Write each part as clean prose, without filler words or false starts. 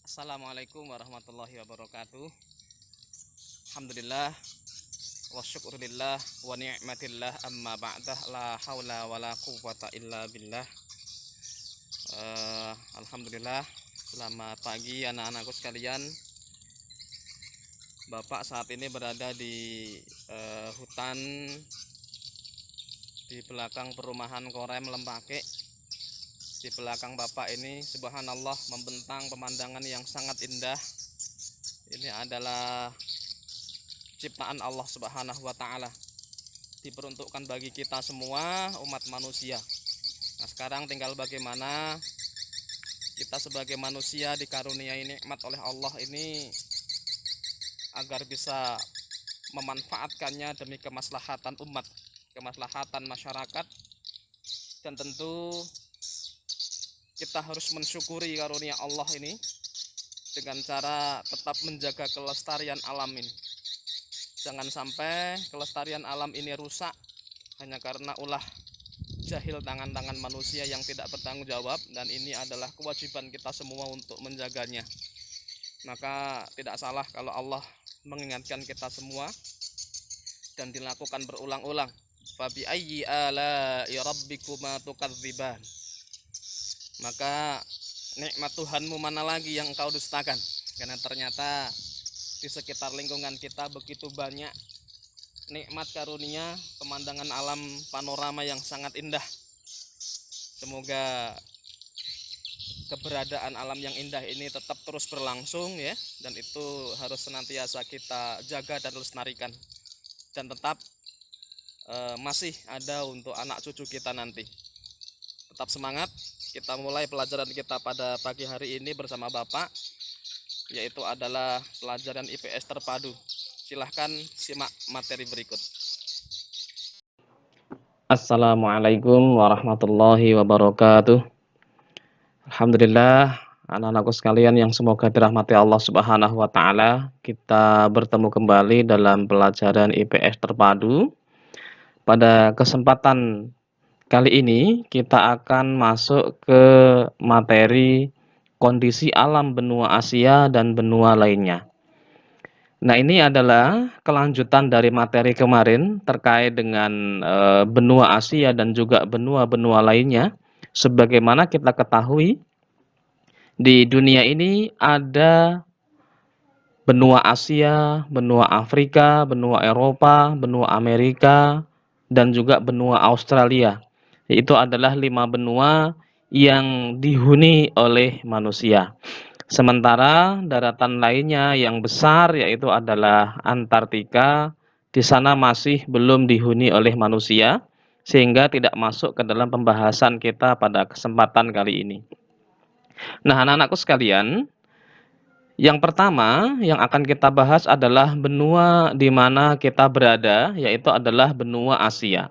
Assalamualaikum warahmatullahi wabarakatuh. Alhamdulillah wa syukurillah wa ni'matillah amma ba'dah la haula wa la quwwata illa billah. Alhamdulillah, selamat pagi anak-anakku sekalian. Bapak saat ini berada di hutan di belakang perumahan Korem Lempake. Di belakang Bapak ini subhanallah membentang pemandangan yang sangat indah. Ini adalah ciptaan Allah Subhanahu wa taala, diperuntukkan bagi kita semua umat manusia. Nah, sekarang tinggal bagaimana kita sebagai manusia dikaruniai nikmat oleh Allah ini agar bisa memanfaatkannya demi kemaslahatan umat, kemaslahatan masyarakat, dan tentu kita harus mensyukuri karunia Allah ini dengan cara tetap menjaga kelestarian alam ini. Jangan sampai kelestarian alam ini rusak hanya karena ulah jahil tangan-tangan manusia yang tidak bertanggung jawab, dan ini adalah kewajiban kita semua untuk menjaganya. Maka tidak salah kalau Allah mengingatkan kita semua dan dilakukan berulang-ulang. Fabi ayyi ala'i rabbikuma tukadziban. Maka nikmat Tuhanmu mana lagi yang engkau dustakan? Karena ternyata di sekitar lingkungan kita begitu banyak nikmat karunia, pemandangan alam panorama yang sangat indah. Semoga keberadaan alam yang indah ini tetap terus berlangsung ya, dan itu harus senantiasa kita jaga dan lestarikan, dan tetap masih ada untuk anak cucu kita nanti. Tetap semangat, kita mulai pelajaran kita pada pagi hari ini bersama Bapak, yaitu adalah pelajaran IPS terpadu. Silahkan simak materi berikut. Assalamualaikum warahmatullahi wabarakatuh. Alhamdulillah, anak-anakku sekalian yang semoga dirahmati Allah Subhanahu wa taala, kita bertemu kembali dalam pelajaran IPS terpadu. Pada kesempatan kali ini kita akan masuk ke materi kondisi alam benua Asia dan benua lainnya. Nah, ini adalah kelanjutan dari materi kemarin terkait dengan benua Asia dan juga benua-benua lainnya. Sebagaimana kita ketahui, di dunia ini ada benua Asia, benua Afrika, benua Eropa, benua Amerika, dan juga benua Australia. Itu adalah 5 benua yang dihuni oleh manusia. Sementara daratan lainnya yang besar yaitu adalah Antartika, di sana masih belum dihuni oleh manusia, sehingga tidak masuk ke dalam pembahasan kita pada kesempatan kali ini. Nah, anak-anakku sekalian, yang pertama yang akan kita bahas adalah benua di mana kita berada, yaitu adalah benua Asia.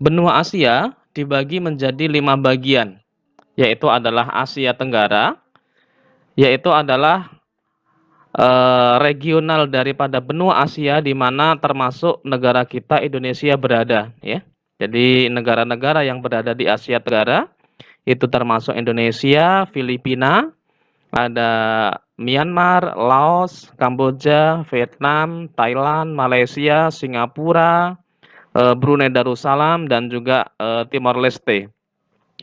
Benua Asia dibagi menjadi 5 bagian, yaitu adalah Asia Tenggara, yaitu adalah regional daripada benua Asia di mana termasuk negara kita Indonesia berada ya. Jadi negara-negara yang berada di Asia Tenggara itu termasuk Indonesia, Filipina, ada Myanmar, Laos, Kamboja, Vietnam, Thailand, Malaysia, Singapura, Brunei Darussalam, dan juga Timor Leste.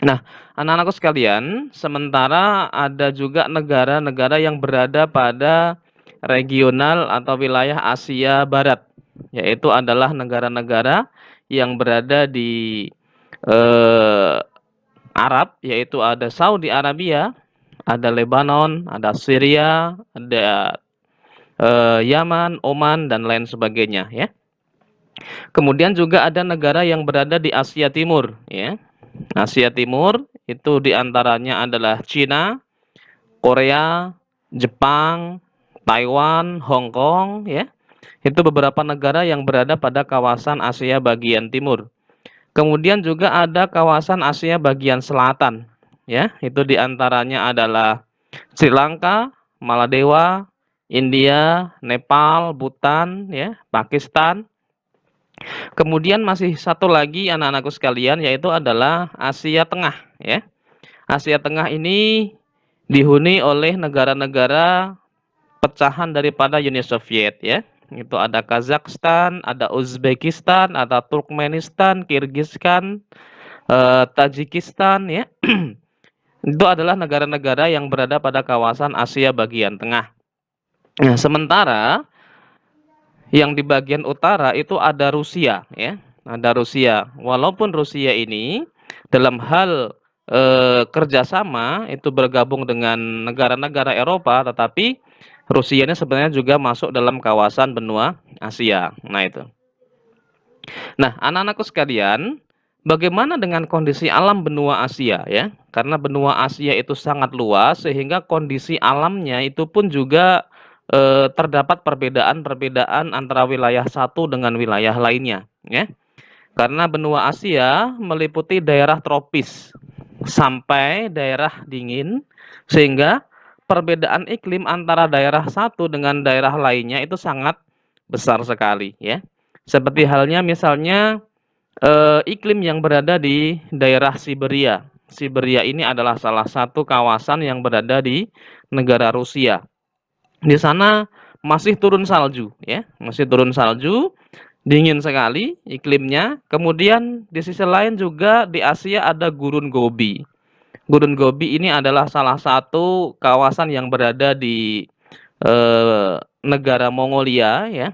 Nah, anak-anakku sekalian, sementara ada juga negara-negara yang berada pada regional atau wilayah Asia Barat, yaitu adalah negara-negara yang berada di Arab, yaitu ada Saudi Arabia, ada Lebanon, ada Syria, ada Yaman, Oman, dan lain sebagainya ya. Kemudian juga ada negara yang berada di Asia Timur ya. Asia Timur itu diantaranya adalah Cina, Korea, Jepang, Taiwan, Hong Kong ya. Itu beberapa negara yang berada pada kawasan Asia bagian timur. Kemudian juga ada kawasan Asia bagian selatan ya. Itu diantaranya adalah Sri Lanka, Maladewa, India, Nepal, Bhutan ya, Pakistan. Kemudian masih satu lagi anak-anakku sekalian, yaitu adalah Asia Tengah ya. Asia Tengah ini dihuni oleh negara-negara pecahan daripada Uni Soviet ya. Itu ada Kazakhstan, ada Uzbekistan, ada Turkmenistan, Kirgistan, Tajikistan ya. Itu adalah negara-negara yang berada pada kawasan Asia bagian tengah. Nah, sementara yang di bagian utara itu ada Rusia ya. Ada Rusia. Walaupun Rusia ini dalam hal kerjasama itu bergabung dengan negara-negara Eropa, tetapi Rusia ini sebenarnya juga masuk dalam kawasan benua Asia. Nah itu. Nah, anak-anakku sekalian, bagaimana dengan kondisi alam benua Asia ya? Karena benua Asia itu sangat luas sehingga kondisi alamnya itu pun juga terdapat perbedaan-perbedaan antara wilayah satu dengan wilayah lainnya ya. Karena benua Asia meliputi daerah tropis sampai daerah dingin sehingga perbedaan iklim antara daerah satu dengan daerah lainnya itu sangat besar sekali ya. Seperti halnya misalnya iklim yang berada di daerah Siberia. Siberia ini adalah salah satu kawasan yang berada di negara Rusia. Di sana masih turun salju ya, masih turun salju, dingin sekali iklimnya. Kemudian di sisi lain juga di Asia ada Gurun Gobi. Gurun Gobi ini adalah salah satu kawasan yang berada di negara Mongolia ya,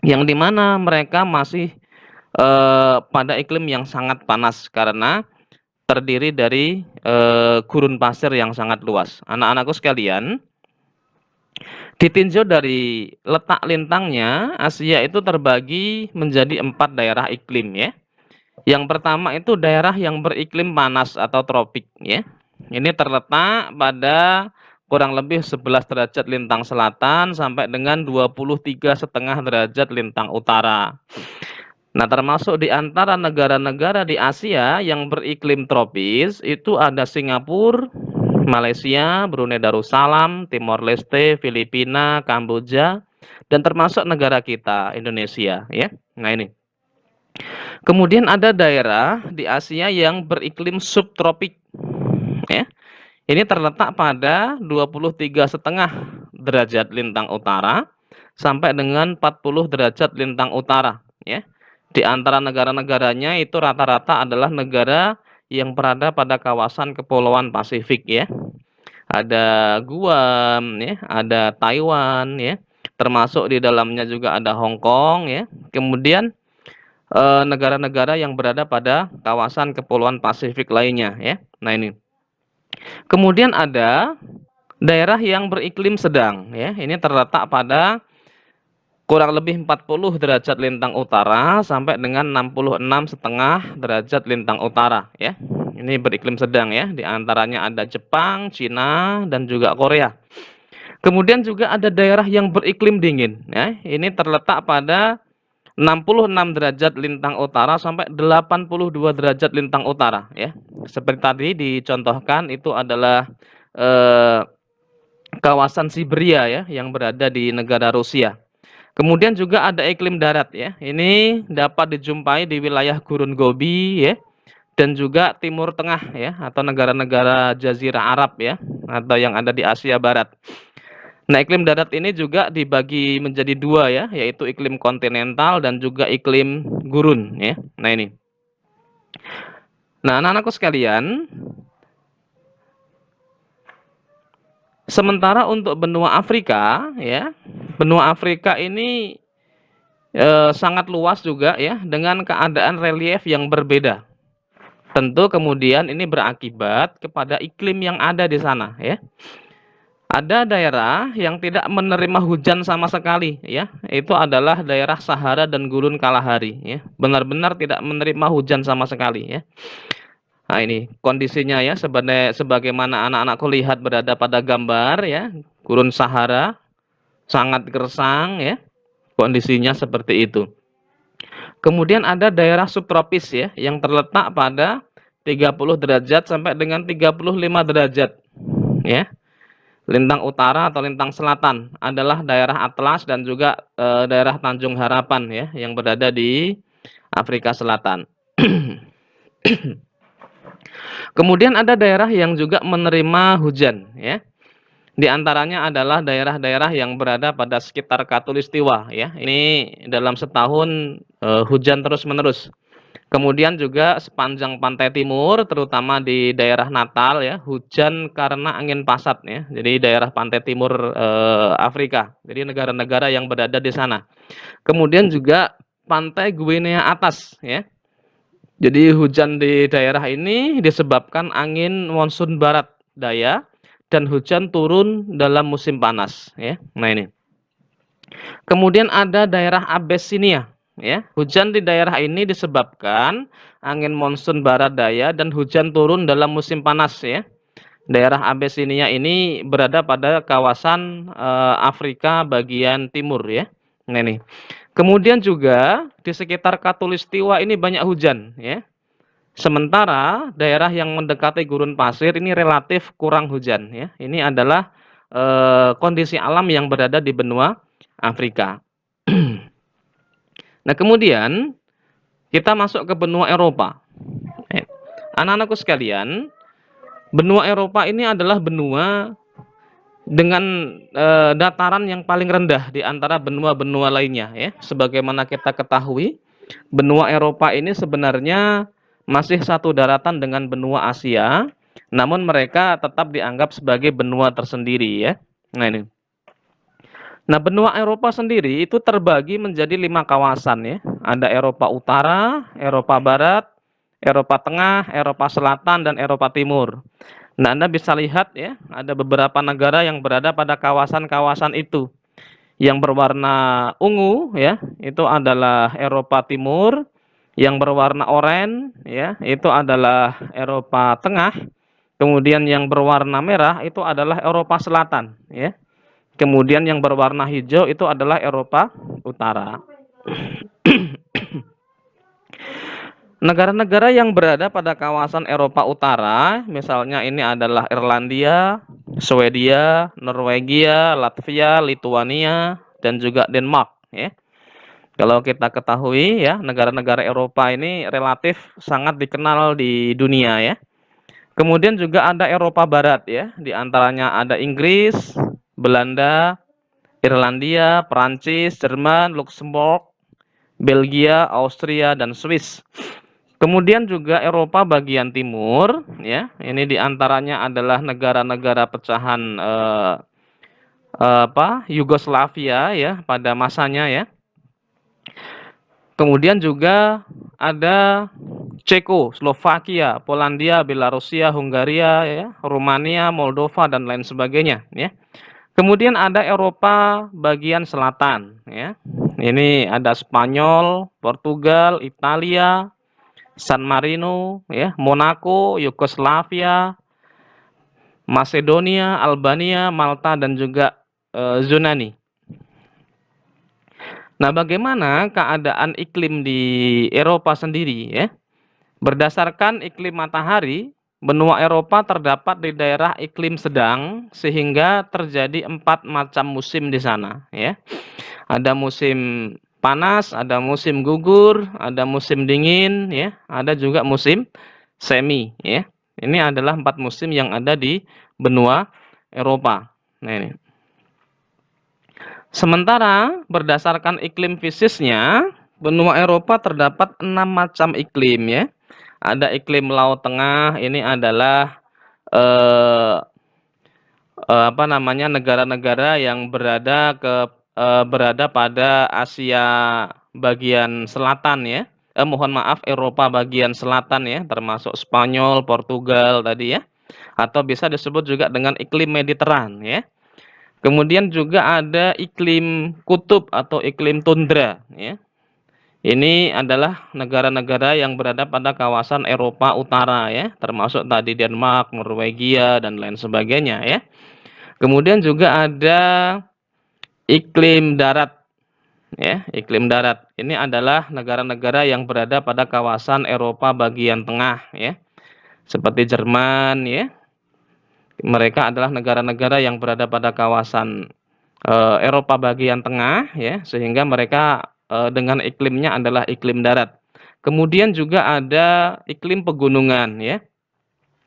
yang dimana mereka masih pada iklim yang sangat panas karena terdiri dari gurun pasir yang sangat luas. Anak-anakku sekalian, ditinjau dari letak lintangnya, Asia itu terbagi menjadi 4 daerah iklim ya. Yang pertama itu daerah yang beriklim panas atau tropik ya. Ini terletak pada kurang lebih 11 derajat lintang selatan sampai dengan 23,5 derajat lintang utara. Nah, termasuk di antara negara-negara di Asia yang beriklim tropis itu ada Singapura, Malaysia, Brunei Darussalam, Timor Leste, Filipina, Kamboja, dan termasuk negara kita, Indonesia ya. Nah, ini. Kemudian ada daerah di Asia yang beriklim subtropik ya. Ini terletak pada 23,5 derajat lintang utara sampai dengan 40 derajat lintang utara ya. Di antara negara-negaranya itu rata-rata adalah negara yang berada pada kawasan kepulauan Pasifik ya. Ada Guam ya, ada Taiwan ya. Termasuk di dalamnya juga ada Hong Kong ya. Kemudian negara-negara yang berada pada kawasan kepulauan Pasifik lainnya ya. Nah, ini. Kemudian ada daerah yang beriklim sedang ya. Ini terletak pada kurang lebih 40 derajat lintang utara sampai dengan 66,5 derajat lintang utara ya. Ini beriklim sedang ya. Di antaranya ada Jepang, Cina, dan juga Korea. Kemudian juga ada daerah yang beriklim dingin ya. Ini terletak pada 66 derajat lintang utara sampai 82 derajat lintang utara ya. Seperti tadi dicontohkan itu adalah kawasan Siberia ya yang berada di negara Rusia. Kemudian juga ada iklim darat ya. Ini dapat dijumpai di wilayah Gurun Gobi ya dan juga Timur Tengah ya atau negara-negara Jazirah Arab ya atau yang ada di Asia Barat. Nah, iklim darat ini juga dibagi menjadi 2 ya, yaitu iklim kontinental dan juga iklim gurun ya. Nah, ini. Nah, anak-anakku sekalian, sementara untuk benua Afrika ya, benua Afrika ini sangat luas juga ya dengan keadaan relief yang berbeda. Tentu kemudian ini berakibat kepada iklim yang ada di sana ya. Ada daerah yang tidak menerima hujan sama sekali ya, itu adalah daerah Sahara dan Gurun Kalahari ya. Benar-benar tidak menerima hujan sama sekali ya. Nah, ini kondisinya ya sebagaimana anak-anakku lihat berada pada gambar ya. Gurun Sahara sangat gersang ya. Kondisinya seperti itu. Kemudian ada daerah subtropis ya yang terletak pada 30 derajat sampai dengan 35 derajat ya. Lintang utara atau lintang selatan adalah daerah Atlas dan juga daerah Tanjung Harapan ya yang berada di Afrika Selatan. Kemudian ada daerah yang juga menerima hujan, ya. Di antaranya adalah daerah-daerah yang berada pada sekitar Khatulistiwa, ya. Ini dalam setahun hujan terus-menerus. Kemudian juga sepanjang pantai timur, terutama di daerah Natal, ya, hujan karena angin pasat, ya. Jadi daerah pantai timur Afrika. Jadi negara-negara yang berada di sana. Kemudian juga pantai Guinea Atas, ya. Jadi hujan di daerah ini disebabkan angin monsun barat daya dan hujan turun dalam musim panas, ya. Nah ini. Kemudian ada daerah Abyssinia, ya. Hujan di daerah ini disebabkan angin monsun barat daya dan hujan turun dalam musim panas, ya. Daerah Abyssinia ini berada pada kawasan Afrika bagian timur, ya. Nah ini. Kemudian juga di sekitar Khatulistiwa ini banyak hujan, ya. Sementara daerah yang mendekati gurun pasir ini relatif kurang hujan, ya. Ini adalah kondisi alam yang berada di benua Afrika. Nah, kemudian kita masuk ke benua Eropa. Anak-anakku sekalian, benua Eropa ini adalah benua dengan dataran yang paling rendah di antara benua-benua lainnya, ya. Sebagaimana kita ketahui, benua Eropa ini sebenarnya masih satu daratan dengan benua Asia, namun mereka tetap dianggap sebagai benua tersendiri, ya. Nah ini. Nah, benua Eropa sendiri itu terbagi menjadi 5 kawasan, ya. Ada Eropa Utara, Eropa Barat, Eropa Tengah, Eropa Selatan, dan Eropa Timur. Nah, Anda bisa lihat, ya, ada beberapa negara yang berada pada kawasan-kawasan itu. Yang berwarna ungu, ya, itu adalah Eropa Timur. Yang berwarna oranye, ya, itu adalah Eropa Tengah. Kemudian yang berwarna merah itu adalah Eropa Selatan, ya. Kemudian yang berwarna hijau itu adalah Eropa Utara. Negara-negara yang berada pada kawasan Eropa Utara, misalnya ini adalah Irlandia, Swedia, Norwegia, Latvia, Lituania, dan juga Denmark, ya. Kalau kita ketahui, ya, negara-negara Eropa ini relatif sangat dikenal di dunia, ya. Kemudian juga ada Eropa Barat, ya. Di antaranya ada Inggris, Belanda, Irlandia, Perancis, Jerman, Luxembourg, Belgia, Austria, dan Swiss. Kemudian juga Eropa bagian timur, ya. Ini diantaranya adalah negara-negara pecahan Yugoslavia, ya, pada masanya, ya. Kemudian juga ada Ceko, Slovakia, Polandia, Belarusia, Hungaria, ya, Rumania, Moldova, dan lain sebagainya, ya. Kemudian ada Eropa bagian selatan, ya. Ini ada Spanyol, Portugal, Italia, San Marino, ya, Monaco, Yugoslavia, Macedonia, Albania, Malta, dan juga Yunani. Nah, bagaimana keadaan iklim di Eropa sendiri, ya? Berdasarkan iklim matahari, benua Eropa terdapat di daerah iklim sedang sehingga terjadi 4 macam musim di sana, ya. Ada musim panas, ada musim gugur, ada musim dingin, ya, ada juga musim semi, ya. Ini adalah 4 musim yang ada di benua Eropa. Nah, ini. Sementara berdasarkan iklim fisiknya, benua Eropa terdapat 6 macam iklim, ya. Ada iklim Laut Tengah, ini adalah negara-negara yang berada pada Asia bagian selatan, ya. Mohon maaf, Eropa bagian selatan, ya, termasuk Spanyol, Portugal tadi, ya. Atau bisa disebut juga dengan iklim Mediteran, ya. Kemudian juga ada iklim kutub atau iklim tundra, ya. Ini adalah negara-negara yang berada pada kawasan Eropa Utara, ya, termasuk tadi Denmark, Norwegia, dan lain sebagainya, ya. Kemudian juga ada iklim darat, ya, iklim darat. Ini adalah negara-negara yang berada pada kawasan Eropa bagian tengah, ya. Seperti Jerman, ya. Mereka adalah negara-negara yang berada pada kawasan Eropa bagian tengah, ya, sehingga mereka dengan iklimnya adalah iklim darat. Kemudian juga ada iklim pegunungan, ya.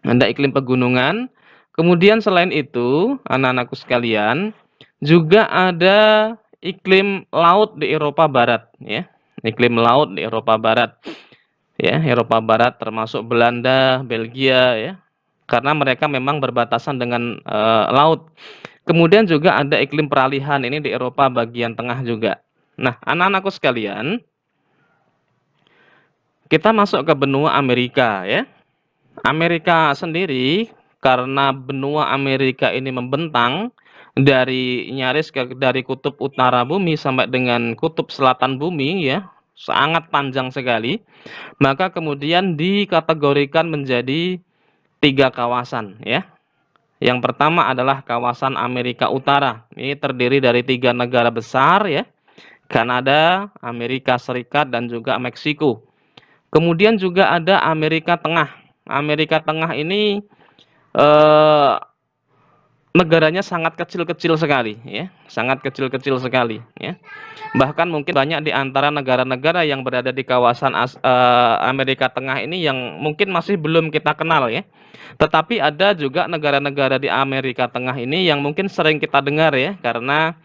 ada iklim pegunungan. Kemudian selain itu, anak-anakku sekalian, juga ada iklim laut di Eropa Barat, ya. Iklim laut di Eropa Barat, ya. Eropa Barat termasuk Belanda, Belgia, ya. Karena mereka memang berbatasan dengan laut. Kemudian juga ada iklim peralihan ini di Eropa bagian tengah juga. Nah, anak-anakku sekalian, kita masuk ke benua Amerika, ya. Amerika sendiri, karena benua Amerika ini membentang dari nyaris dari kutub utara bumi sampai dengan kutub selatan bumi, ya, sangat panjang sekali, maka kemudian dikategorikan menjadi 3 kawasan, ya. Yang pertama adalah kawasan Amerika Utara. Ini terdiri dari 3 negara besar, ya, Kanada, Amerika Serikat, dan juga Meksiko. Kemudian juga ada Amerika Tengah. Amerika Tengah ini negaranya sangat kecil-kecil sekali, ya, sangat kecil-kecil sekali, ya. Bahkan mungkin banyak di antara negara-negara yang berada di kawasan Amerika Tengah ini yang mungkin masih belum kita kenal, ya. Tetapi ada juga negara-negara di Amerika Tengah ini yang mungkin sering kita dengar, ya, karena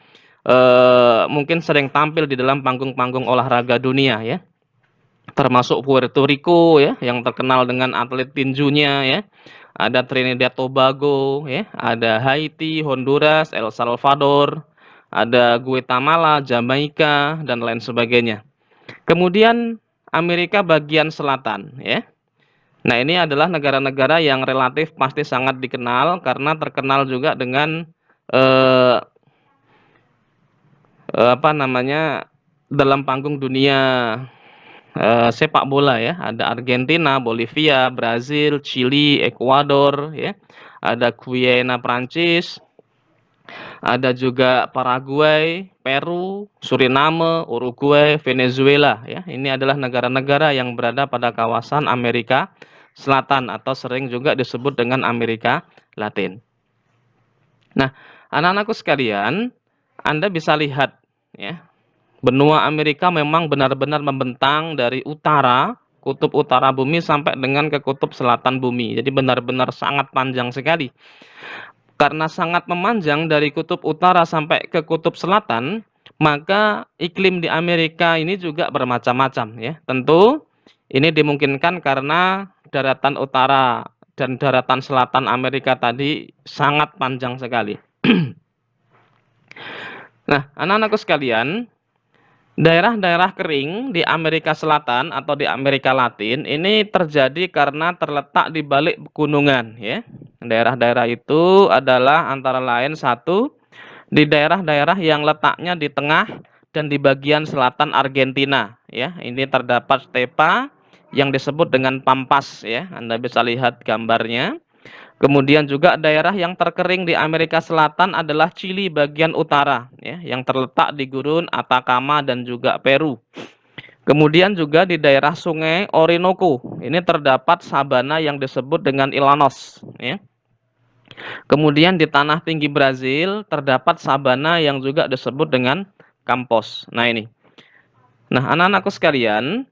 mungkin sering tampil di dalam panggung-panggung olahraga dunia, ya. Termasuk Puerto Rico, ya, yang terkenal dengan atlet tinjunya, ya. Ada Trinidad Tobago, ya, ada Haiti, Honduras, El Salvador, ada Guatemala, Jamaika, dan lain sebagainya. Kemudian Amerika bagian selatan, ya. Nah, ini adalah negara-negara yang relatif pasti sangat dikenal karena terkenal juga dengan eh, apa namanya, dalam panggung dunia sepak bola, ya. Ada Argentina, Bolivia, Brazil, Chili, Ekuador, ya. Ada Guyana Prancis, ada juga Paraguay, Peru, Suriname, Uruguay, Venezuela, ya. Ini adalah negara-negara yang berada pada kawasan Amerika Selatan atau sering juga disebut dengan Amerika Latin. Nah, anak-anakku sekalian, Anda bisa lihat, ya, benua Amerika memang benar-benar membentang dari utara, kutub utara bumi sampai dengan ke kutub selatan bumi. Jadi benar-benar sangat panjang sekali. Karena sangat memanjang dari kutub utara sampai ke kutub selatan, maka iklim di Amerika ini juga bermacam-macam, ya. Tentu ini dimungkinkan karena daratan utara dan daratan selatan Amerika tadi sangat panjang sekali. Nah, anak-anakku sekalian, daerah-daerah kering di Amerika Selatan atau di Amerika Latin ini terjadi karena terletak di balik pegunungan, ya. Daerah-daerah itu adalah antara lain satu di daerah-daerah yang letaknya di tengah dan di bagian selatan Argentina, ya. Ini terdapat stepa yang disebut dengan pampas, ya. Anda bisa lihat gambarnya. Kemudian juga daerah yang terkering di Amerika Selatan adalah Chili bagian utara, ya, yang terletak di gurun Atacama dan juga Peru. Kemudian juga di daerah sungai Orinoco, ini terdapat sabana yang disebut dengan Ilanos, ya. Kemudian di tanah tinggi Brazil terdapat sabana yang juga disebut dengan Campos. Nah, ini. Nah, anak-anakku sekalian,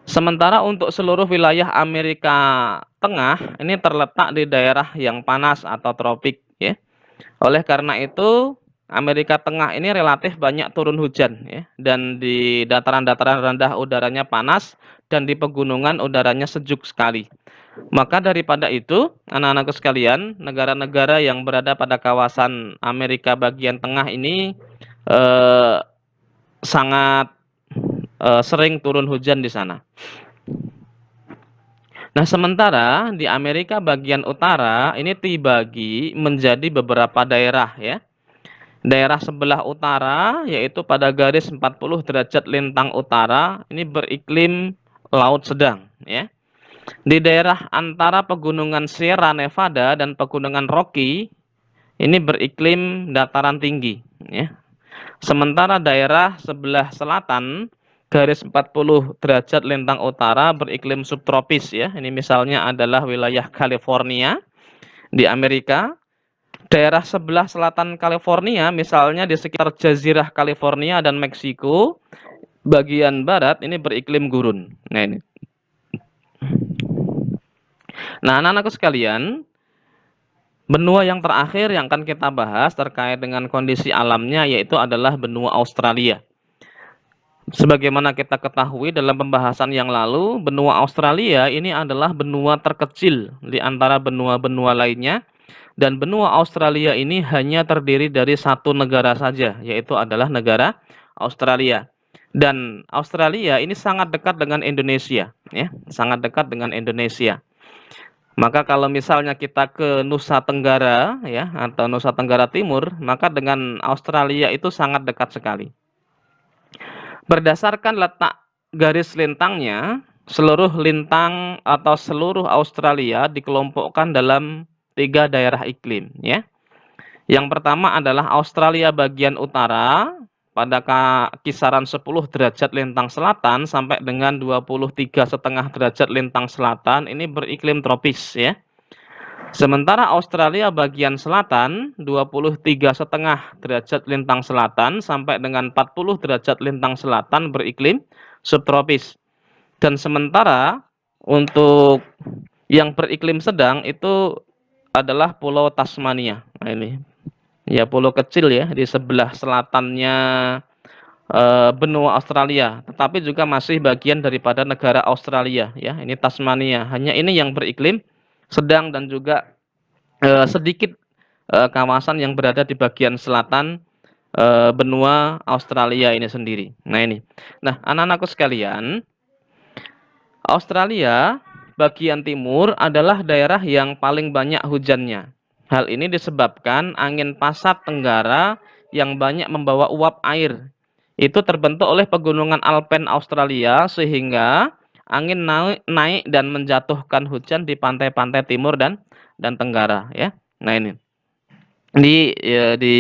sementara untuk seluruh wilayah Amerika Tengah ini terletak di daerah yang panas atau tropik, ya. Oleh karena itu, Amerika Tengah ini relatif banyak turun hujan, ya, dan di dataran-dataran rendah udaranya panas dan di pegunungan udaranya sejuk sekali. Maka daripada itu, anak-anakku sekalian, negara-negara yang berada pada kawasan Amerika bagian tengah ini eh, sangat sering turun hujan di sana. Nah, sementara di Amerika bagian utara ini dibagi menjadi beberapa daerah, ya. Daerah sebelah utara yaitu pada garis 40 derajat lintang utara ini beriklim laut sedang, ya. Di daerah antara pegunungan Sierra Nevada dan pegunungan Rocky ini beriklim dataran tinggi, ya. Sementara daerah sebelah selatan garis 40 derajat lintang utara beriklim subtropis, ya. Ini misalnya adalah wilayah California di Amerika. Daerah sebelah selatan California misalnya di sekitar jazirah California dan Meksiko bagian barat ini beriklim gurun. Nah, ini. Nah, anak-anakku sekalian, benua yang terakhir yang akan kita bahas terkait dengan kondisi alamnya yaitu adalah benua Australia. Sebagaimana kita ketahui dalam pembahasan yang lalu, benua Australia ini adalah benua terkecil di antara benua-benua lainnya, dan benua Australia ini hanya terdiri dari satu negara saja, yaitu adalah negara Australia. Dan Australia ini sangat dekat dengan Indonesia, ya, sangat dekat dengan Indonesia. Maka kalau misalnya kita ke Nusa Tenggara, ya, atau Nusa Tenggara Timur, maka dengan Australia itu sangat dekat sekali. Berdasarkan letak garis lintangnya, seluruh lintang atau seluruh Australia dikelompokkan dalam 3 daerah iklim, ya. Yang pertama adalah Australia bagian utara pada kisaran 10 derajat lintang selatan sampai dengan 23,5 derajat lintang selatan, ini beriklim tropis, ya. Sementara Australia bagian selatan 23,5 derajat lintang selatan sampai dengan 40 derajat lintang selatan beriklim subtropis. Dan sementara untuk yang beriklim sedang itu adalah Pulau Tasmania. Nah, ini ya pulau kecil ya di sebelah selatannya benua Australia, tetapi juga masih bagian daripada negara Australia ya. Ini Tasmania. Hanya ini yang beriklim sedang dan juga sedikit kawasan yang berada di bagian selatan benua Australia ini sendiri. Nah ini. Nah, anak-anakku sekalian, Australia bagian timur adalah daerah yang paling banyak hujannya. Hal ini disebabkan angin pasat tenggara yang banyak membawa uap air. Itu terbentuk oleh pegunungan Alpen Australia sehingga angin naik dan menjatuhkan hujan di pantai-pantai timur dan tenggara ya. Nah ini. Di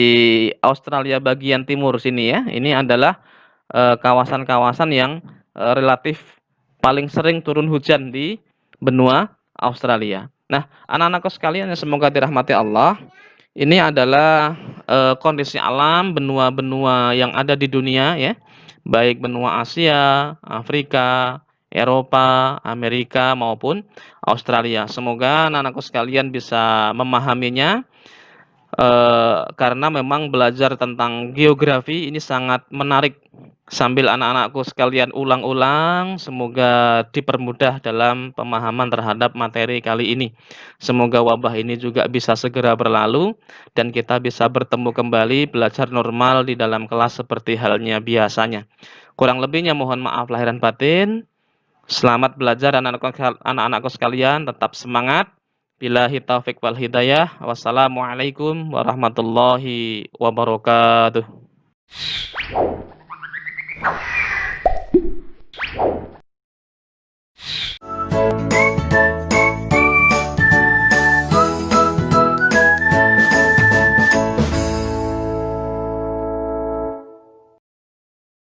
Australia bagian timur sini ya. Ini adalah kawasan-kawasan yang relatif paling sering turun hujan di benua Australia. Nah, anak-anakku sekalian yang semoga dirahmati Allah, ini adalah kondisi alam benua-benua yang ada di dunia ya, baik benua Asia, Afrika, Eropa, Amerika maupun Australia. Semoga anak-anakku sekalian bisa memahaminya. Karena memang belajar tentang geografi ini sangat menarik. Sambil anak-anakku sekalian ulang-ulang, semoga dipermudah dalam pemahaman terhadap materi kali ini. Semoga wabah ini juga bisa segera berlalu dan kita bisa bertemu kembali belajar normal di dalam kelas seperti halnya biasanya. Kurang lebihnya mohon maaf lahir dan batin. Selamat belajar anak-anakku sekalian, tetap semangat. Billahi taufik wal hidayah. Wassalamualaikum warahmatullahi wabarakatuh.